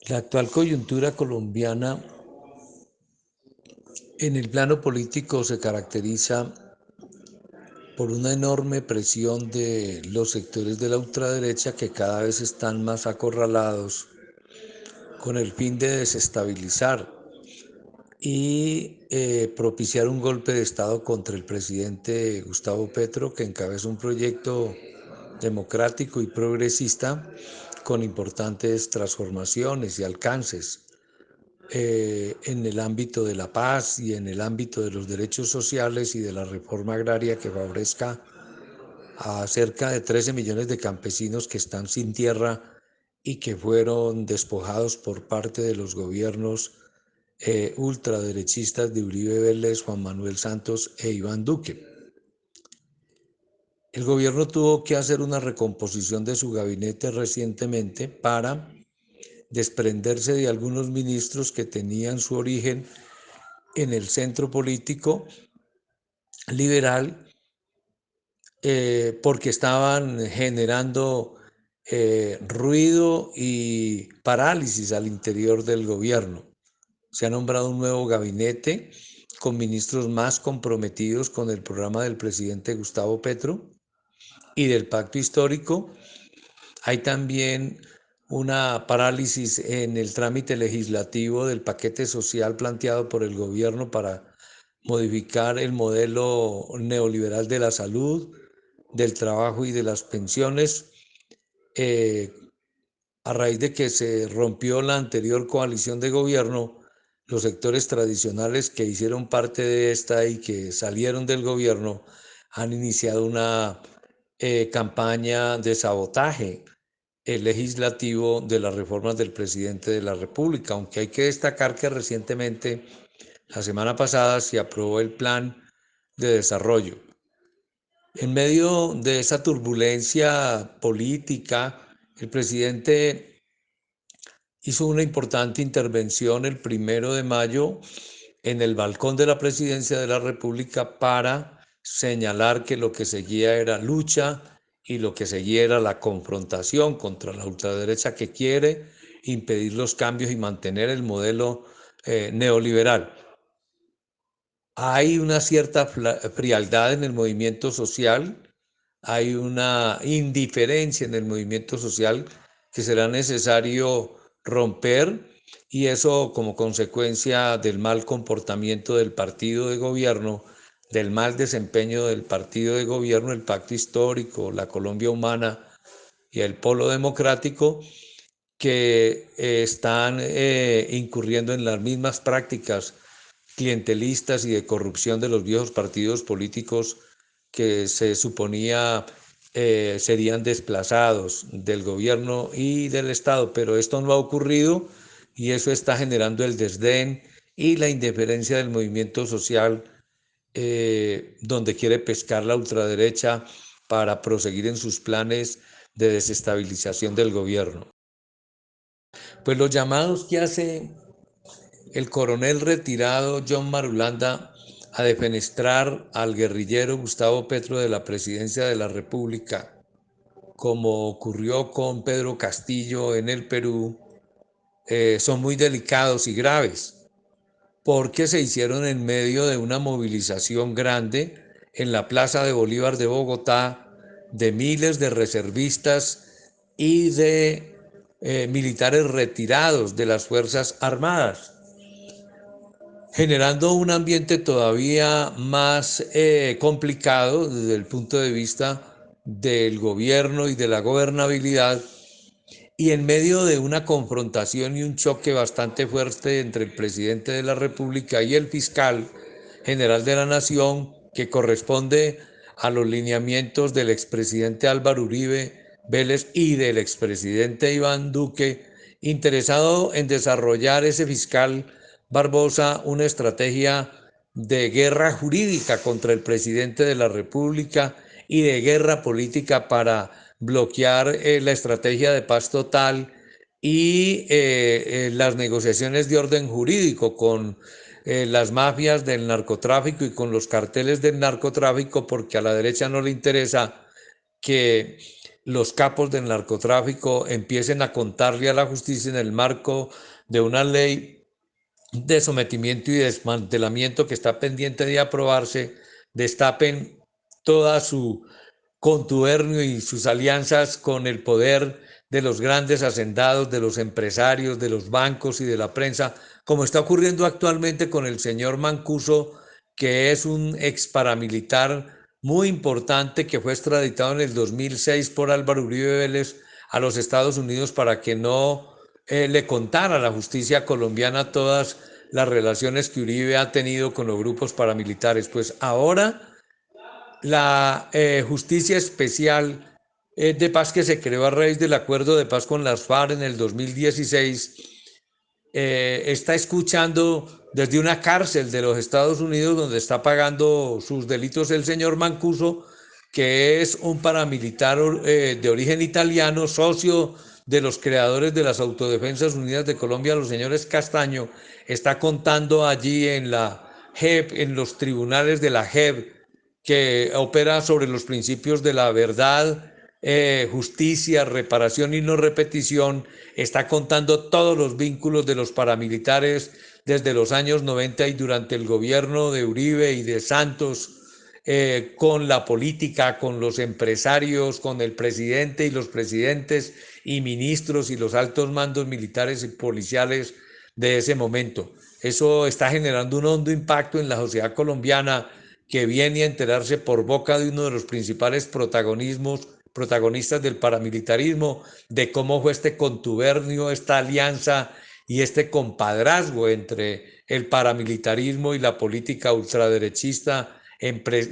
La actual coyuntura colombiana en el plano político se caracteriza por una enorme presión de los sectores de la ultraderecha que cada vez están más acorralados con el fin de desestabilizar y propiciar un golpe de Estado contra el presidente Gustavo Petro, que encabeza un proyecto democrático y progresista con importantes transformaciones y alcances en el ámbito de la paz y en el ámbito de los derechos sociales y de la reforma agraria que favorezca a cerca de 13 millones de campesinos que están sin tierra y que fueron despojados por parte de los gobiernos ultraderechistas de Uribe Vélez, Juan Manuel Santos e Iván Duque. El gobierno tuvo que hacer una recomposición de su gabinete recientemente para desprenderse de algunos ministros que tenían su origen en el centro político liberal porque estaban generando ruido y parálisis al interior del gobierno. Se ha nombrado un nuevo gabinete con ministros más comprometidos con el programa del presidente Gustavo Petro y del pacto histórico. Hay también una parálisis en el trámite legislativo del paquete social planteado por el gobierno para modificar el modelo neoliberal de la salud, del trabajo y de las pensiones, eh, a raíz de que se rompió la anterior coalición de gobierno. Los sectores tradicionales que hicieron parte de esta y que salieron del gobierno han iniciado una campaña de sabotaje legislativo de las reformas del presidente de la República, aunque hay que destacar que recientemente, la semana pasada, se aprobó el plan de desarrollo. En medio de esa turbulencia política, el presidente hizo una importante intervención el 1 de mayo en el balcón de la presidencia de la República para señalar que lo que seguía era lucha y lo que seguía era la confrontación contra la ultraderecha que quiere impedir los cambios y mantener el modelo neoliberal. Hay una cierta frialdad en el movimiento social, hay una indiferencia en el movimiento social que será necesario romper, y eso como consecuencia del mal comportamiento del partido de gobierno, del mal desempeño del partido de gobierno, el pacto histórico, la Colombia humana y el polo democrático, que están incurriendo en las mismas prácticas clientelistas y de corrupción de los viejos partidos políticos que se suponía serían desplazados del gobierno y del Estado, pero esto no ha ocurrido y eso está generando el desdén y la indiferencia del movimiento social, donde quiere pescar la ultraderecha para proseguir en sus planes de desestabilización del gobierno. Pues los llamados que hace el coronel retirado John Marulanda a defenestrar al guerrillero Gustavo Petro de la presidencia de la República, como ocurrió con Pedro Castillo en el Perú, son muy delicados y graves, porque se hicieron en medio de una movilización grande en la Plaza de Bolívar de Bogotá de miles de reservistas y de militares retirados de las Fuerzas Armadas, generando un ambiente todavía más complicado desde el punto de vista del gobierno y de la gobernabilidad, y en medio de una confrontación y un choque bastante fuerte entre el presidente de la República y el fiscal general de la Nación, que corresponde a los lineamientos del expresidente Álvaro Uribe Vélez y del expresidente Iván Duque, interesado en desarrollar ese fiscal Barbosa una estrategia de guerra jurídica contra el presidente de la República y de guerra política para bloquear la estrategia de paz total y las negociaciones de orden jurídico con las mafias del narcotráfico y con los carteles del narcotráfico, porque a la derecha no le interesa que los capos del narcotráfico empiecen a contarle a la justicia en el marco de una ley de sometimiento y desmantelamiento que está pendiente de aprobarse, destapen toda su contubernio y sus alianzas con el poder de los grandes hacendados, de los empresarios, de los bancos y de la prensa, como está ocurriendo actualmente con el señor Mancuso, que es un ex paramilitar muy importante que fue extraditado en el 2006 por Álvaro Uribe Vélez a los Estados Unidos para que no le contara a la justicia colombiana todas las relaciones que Uribe ha tenido con los grupos paramilitares. Pues ahora la justicia especial de paz que se creó a raíz del acuerdo de paz con las FARC en el 2016 está escuchando desde una cárcel de los Estados Unidos donde está pagando sus delitos el señor Mancuso, que es un paramilitar de origen italiano, socio de los creadores de las Autodefensas Unidas de Colombia, los señores Castaño, está contando allí en la JEP, en los tribunales de la JEP, que opera sobre los principios de la verdad, justicia, reparación y no repetición, está contando todos los vínculos de los paramilitares desde los años 90 y durante el gobierno de Uribe y de Santos, con la política, con los empresarios, con el presidente y los presidentes y ministros y los altos mandos militares y policiales de ese momento. Eso está generando un hondo impacto en la sociedad colombiana, que viene a enterarse por boca de uno de los principales protagonistas del paramilitarismo, de cómo fue este contubernio, esta alianza y este compadrazgo entre el paramilitarismo y la política ultraderechista,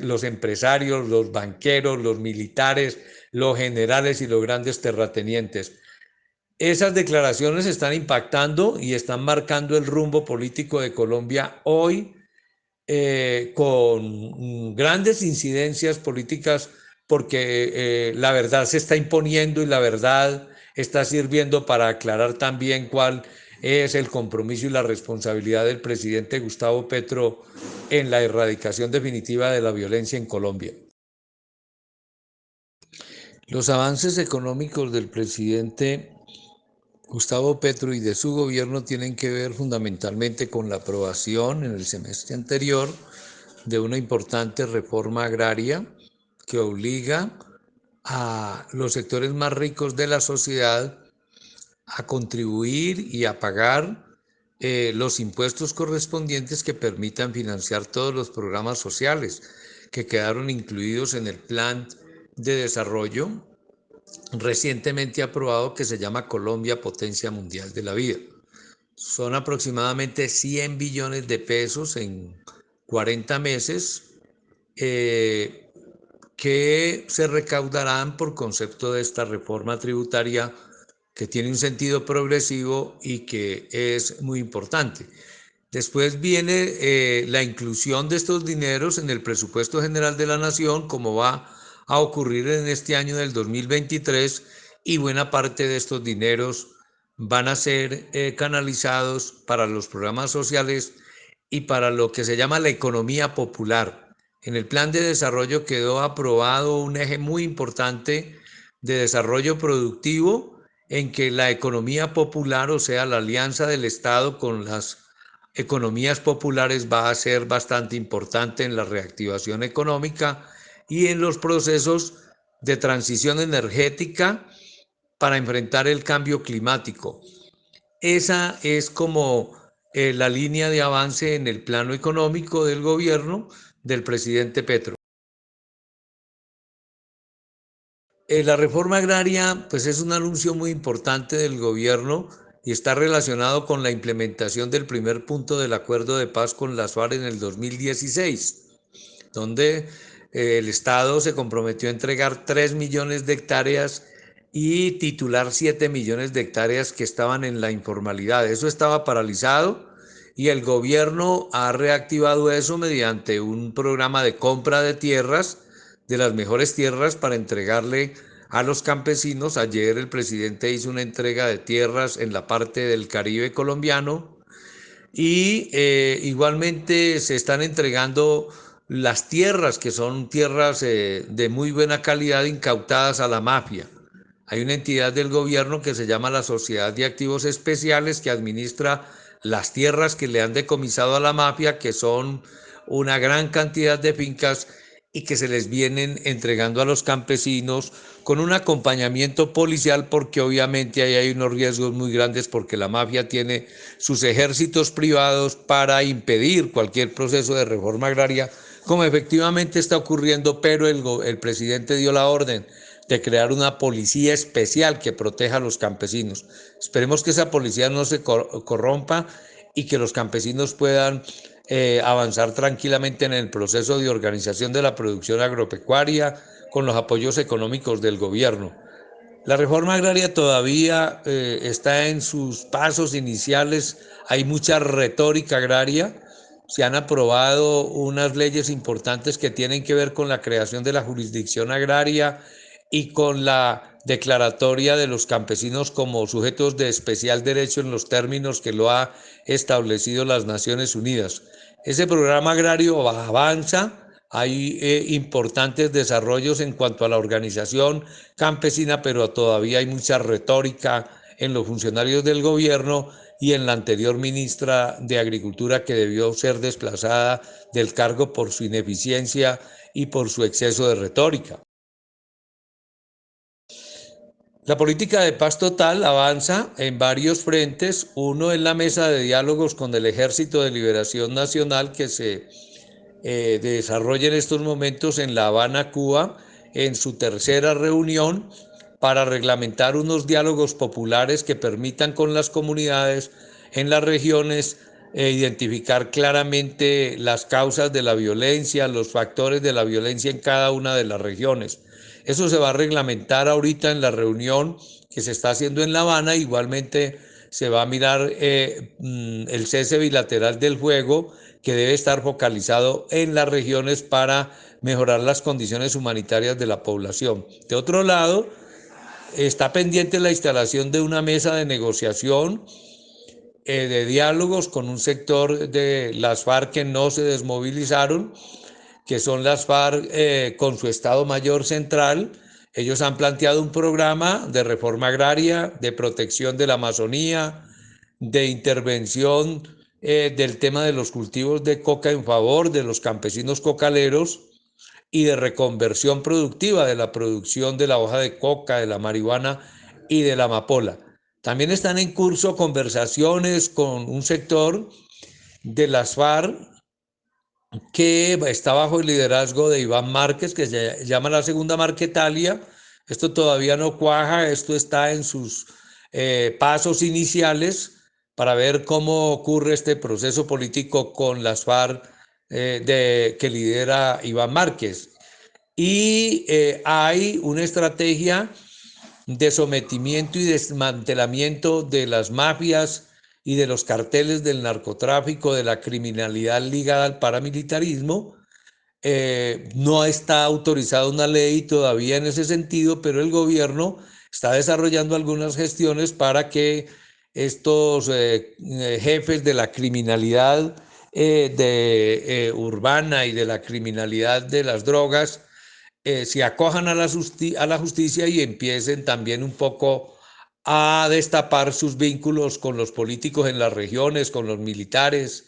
los empresarios, los banqueros, los militares, los generales y los grandes terratenientes. Esas declaraciones están impactando y están marcando el rumbo político de Colombia hoy, con grandes incidencias políticas, porque la verdad se está imponiendo y la verdad está sirviendo para aclarar también cuál es el compromiso y la responsabilidad del presidente Gustavo Petro en la erradicación definitiva de la violencia en Colombia. Los avances económicos del presidente Gustavo Petro y de su gobierno tienen que ver fundamentalmente con la aprobación en el semestre anterior de una importante reforma agraria que obliga a los sectores más ricos de la sociedad a contribuir y a pagar los impuestos correspondientes que permitan financiar todos los programas sociales que quedaron incluidos en el Plan de Desarrollo recientemente aprobado, que se llama Colombia Potencia Mundial de la Vida. Son aproximadamente 100 billones de pesos en 40 meses que se recaudarán por concepto de esta reforma tributaria, que tiene un sentido progresivo y que es muy importante. Después viene la inclusión de estos dineros en el presupuesto general de la nación, como va a ocurrir en este año del 2023, y buena parte de estos dineros van a ser canalizados para los programas sociales y para lo que se llama la economía popular. En el plan de desarrollo quedó aprobado un eje muy importante de desarrollo productivo, en que la economía popular, o sea, la alianza del Estado con las economías populares, va a ser bastante importante en la reactivación económica y en los procesos de transición energética para enfrentar el cambio climático. Esa es como la línea de avance en el plano económico del gobierno del presidente Petro. La reforma agraria, pues, es un anuncio muy importante del gobierno y está relacionado con la implementación del primer punto del acuerdo de paz con las FARC en el 2016, donde el Estado se comprometió a entregar 3 millones de hectáreas y titular 7 millones de hectáreas que estaban en la informalidad. Eso estaba paralizado y el gobierno ha reactivado eso mediante un programa de compra de tierras, de las mejores tierras, para entregarle a los campesinos. Ayer el presidente hizo una entrega de tierras en la parte del Caribe colombiano y igualmente se están entregando las tierras, que son tierras de muy buena calidad, incautadas a la mafia. Hay una entidad del gobierno que se llama la Sociedad de Activos Especiales que administra las tierras que le han decomisado a la mafia, que son una gran cantidad de fincas y que se les vienen entregando a los campesinos con un acompañamiento policial, porque obviamente ahí hay unos riesgos muy grandes porque la mafia tiene sus ejércitos privados para impedir cualquier proceso de reforma agraria, como efectivamente está ocurriendo, pero el presidente dio la orden de crear una policía especial que proteja a los campesinos. Esperemos que esa policía no se corrompa y que los campesinos puedan avanzar tranquilamente en el proceso de organización de la producción agropecuaria con los apoyos económicos del gobierno. La reforma agraria todavía está en sus pasos iniciales, hay mucha retórica agraria, se han aprobado unas leyes importantes que tienen que ver con la creación de la jurisdicción agraria y con la declaratoria de los campesinos como sujetos de especial derecho en los términos que lo ha establecido las Naciones Unidas. Ese programa agrario avanza, hay importantes desarrollos en cuanto a la organización campesina, pero todavía hay mucha retórica en los funcionarios del gobierno y en la anterior ministra de Agricultura, que debió ser desplazada del cargo por su ineficiencia y por su exceso de retórica. La política de paz total avanza en varios frentes. Uno es la mesa de diálogos con el Ejército de Liberación Nacional que se desarrolla en estos momentos en La Habana, Cuba, en su tercera reunión para reglamentar unos diálogos populares que permitan con las comunidades en las regiones identificar claramente las causas de la violencia, los factores de la violencia en cada una de las regiones. Eso se va a reglamentar ahorita en la reunión que se está haciendo en La Habana. Igualmente se va a mirar el cese bilateral del fuego, que debe estar focalizado en las regiones para mejorar las condiciones humanitarias de la población. De otro lado, está pendiente la instalación de una mesa de negociación, de diálogos con un sector de las FARC que no se desmovilizaron, que son las FARC con su Estado Mayor Central. Ellos han planteado un programa de reforma agraria, de protección de la Amazonía, de intervención del tema de los cultivos de coca en favor de los campesinos cocaleros y de reconversión productiva de la producción de la hoja de coca, de la marihuana y de la amapola. También están en curso conversaciones con un sector de las FARC que está bajo el liderazgo de Iván Márquez, que se llama la Segunda Marquetalia. Esto todavía no cuaja, esto está en sus pasos iniciales para ver cómo ocurre este proceso político con las FARC que lidera Iván Márquez. Y hay una estrategia de sometimiento y desmantelamiento de las mafias y de los carteles del narcotráfico, de la criminalidad ligada al paramilitarismo. No está autorizada una ley todavía en ese sentido, pero el gobierno está desarrollando algunas gestiones para que estos jefes de la criminalidad urbana y de la criminalidad de las drogas se acojan a la justicia y empiecen también un poco a destapar sus vínculos con los políticos en las regiones, con los militares,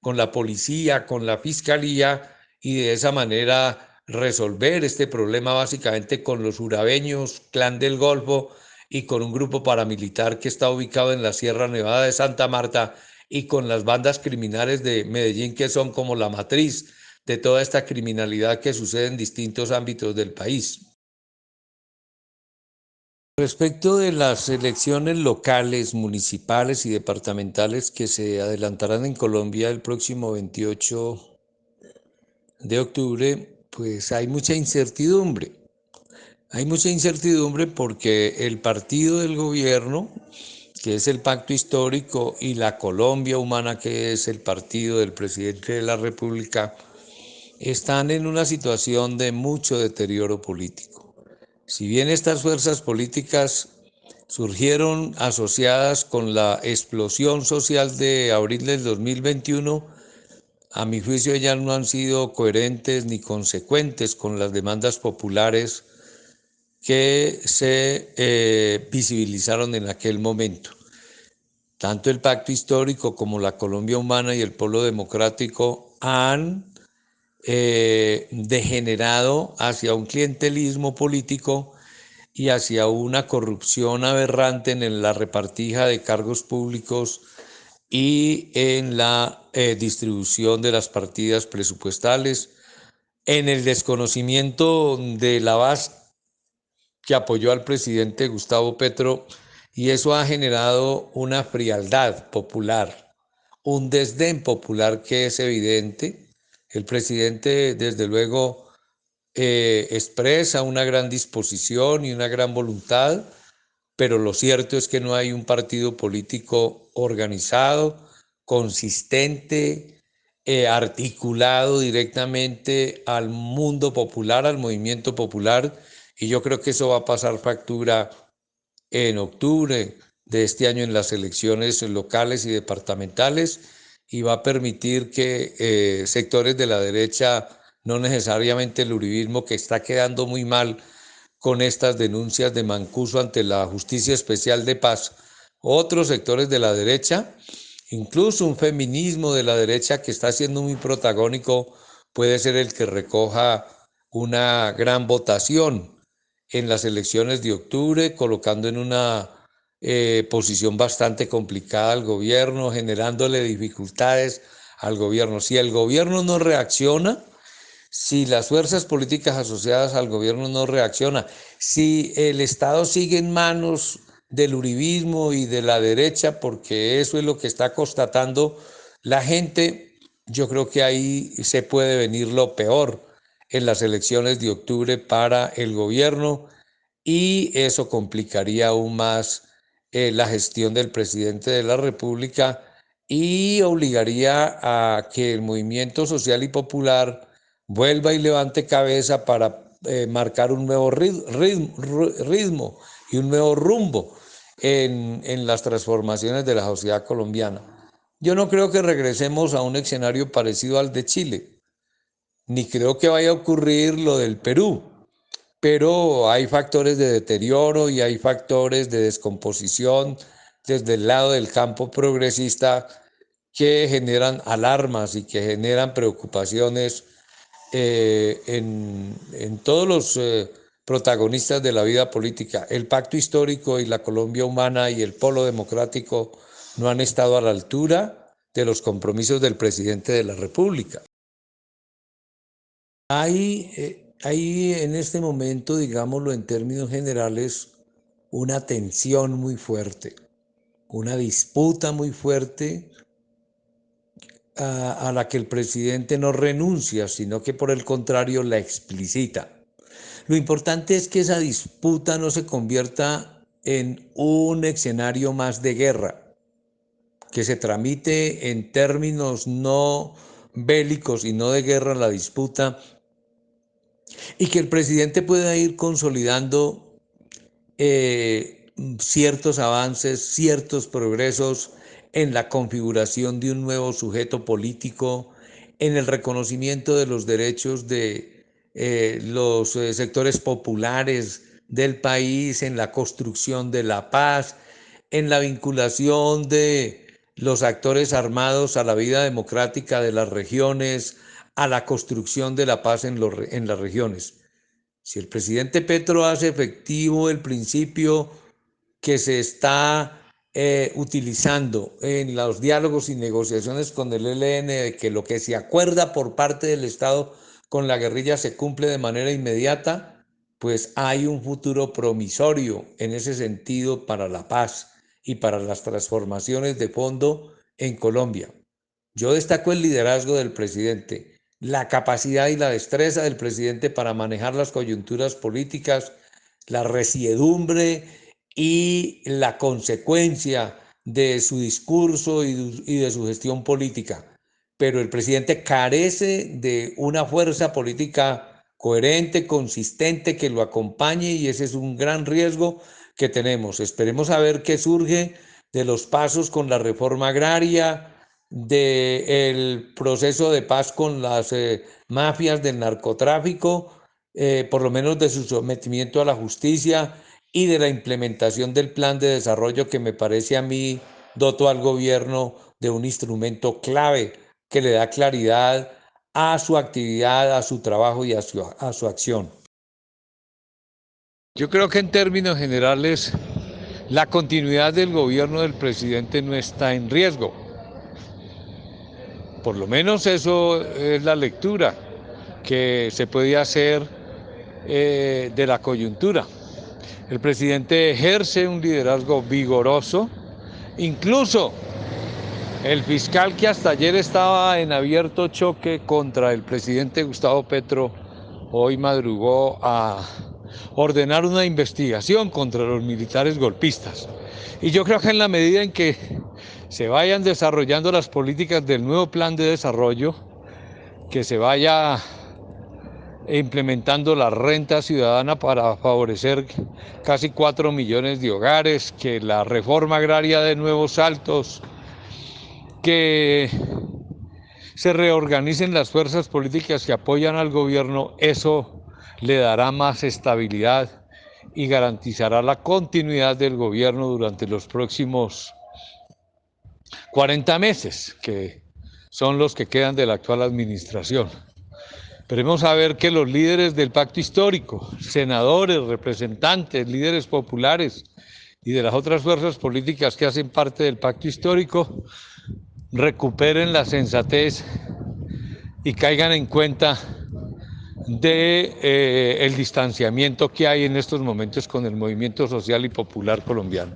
con la policía, con la fiscalía, y de esa manera resolver este problema básicamente con los urabeños, Clan del Golfo, y con un grupo paramilitar que está ubicado en la Sierra Nevada de Santa Marta, y con las bandas criminales de Medellín, que son como la matriz de toda esta criminalidad que sucede en distintos ámbitos del país. Respecto de las elecciones locales, municipales y departamentales que se adelantarán en Colombia el próximo 28 de octubre, pues hay mucha incertidumbre. Hay mucha incertidumbre porque el partido del gobierno, que es el Pacto Histórico, y la Colombia Humana, que es el partido del presidente de la República, están en una situación de mucho deterioro político. Si bien estas fuerzas políticas surgieron asociadas con la explosión social de abril del 2021, a mi juicio ellas no han sido coherentes ni consecuentes con las demandas populares que se visibilizaron en aquel momento. Tanto el Pacto Histórico como la Colombia Humana y el Polo Democrático han degenerado hacia un clientelismo político y hacia una corrupción aberrante en la repartija de cargos públicos y en la distribución de las partidas presupuestales, en el desconocimiento de la base que apoyó al presidente Gustavo Petro, y eso ha generado una frialdad popular, un desdén popular que es evidente. El presidente, desde luego, expresa una gran disposición y una gran voluntad, pero lo cierto es que no hay un partido político organizado, consistente, articulado directamente al mundo popular, al movimiento popular, y yo creo que eso va a pasar factura en octubre de este año en las elecciones locales y departamentales, y va a permitir que sectores de la derecha, no necesariamente el uribismo, que está quedando muy mal con estas denuncias de Mancuso ante la Justicia Especial de Paz, otros sectores de la derecha, incluso un feminismo de la derecha que está siendo muy protagónico, puede ser el que recoja una gran votación en las elecciones de octubre, colocando en una posición bastante complicada al gobierno, generándole dificultades al gobierno. Si el gobierno no reacciona, si las fuerzas políticas asociadas al gobierno no reaccionan, si el Estado sigue en manos del uribismo y de la derecha, porque eso es lo que está constatando la gente, yo creo que ahí se puede venir lo peor en las elecciones de octubre para el gobierno, y eso complicaría aún más la gestión del presidente de la República y obligaría a que el movimiento social y popular vuelva y levante cabeza para marcar un nuevo ritmo y un nuevo rumbo en las transformaciones de la sociedad colombiana. Yo no creo que regresemos a un escenario parecido al de Chile, ni creo que vaya a ocurrir lo del Perú, pero hay factores de deterioro y hay factores de descomposición desde el lado del campo progresista que generan alarmas y que generan preocupaciones en todos los protagonistas de la vida política. El Pacto Histórico y la Colombia Humana y el Polo Democrático no han estado a la altura de los compromisos del presidente de la República. Hay en este momento, digámoslo en términos generales, una tensión muy fuerte, una disputa muy fuerte a la que el presidente no renuncia, sino que por el contrario la explicita. Lo importante es que esa disputa no se convierta en un escenario más de guerra, que se tramite en términos no bélicos y no de guerra la disputa, y que el presidente pueda ir consolidando ciertos avances, ciertos progresos en la configuración de un nuevo sujeto político, en el reconocimiento de los derechos de los sectores populares del país, en la construcción de la paz, en la vinculación de los actores armados a la vida democrática de las regiones, a la construcción de la paz en las regiones. Si el presidente Petro hace efectivo el principio que se está utilizando en los diálogos y negociaciones con el ELN, de que lo que se acuerda por parte del Estado con la guerrilla se cumple de manera inmediata, pues hay un futuro promisorio en ese sentido para la paz y para las transformaciones de fondo en Colombia. Yo destaco el liderazgo del presidente, la capacidad y la destreza del presidente para manejar las coyunturas políticas, la resiedumbre y la consecuencia de su discurso y de su gestión política. Pero el presidente carece de una fuerza política coherente, consistente, que lo acompañe, y ese es un gran riesgo que tenemos. Esperemos a ver qué surge de los pasos con la reforma agraria, del proceso de paz con las mafias del narcotráfico, por lo menos de su sometimiento a la justicia y de la implementación del plan de desarrollo que me parece a mí dotó al gobierno de un instrumento clave que le da claridad a su actividad, a su trabajo y a su acción. Yo creo que en términos generales la continuidad del gobierno del presidente no está en riesgo. Por lo menos eso es la lectura que se puede hacer de la coyuntura. El presidente ejerce un liderazgo vigoroso, incluso el fiscal que hasta ayer estaba en abierto choque contra el presidente Gustavo Petro, hoy madrugó a ordenar una investigación contra los militares golpistas. Y yo creo que en la medida en que se vayan desarrollando las políticas del nuevo plan de desarrollo, que se vaya implementando la renta ciudadana para favorecer casi 4 millones de hogares, que la reforma agraria de nuevos saltos, que se reorganicen las fuerzas políticas que apoyan al gobierno, eso le dará más estabilidad y garantizará la continuidad del gobierno durante los próximos 40 meses, que son los que quedan de la actual administración. Esperemos a ver que los líderes del pacto histórico, senadores, representantes, líderes populares y de las otras fuerzas políticas que hacen parte del pacto histórico recuperen la sensatez y caigan en cuenta de el distanciamiento que hay en estos momentos con el movimiento social y popular colombiano.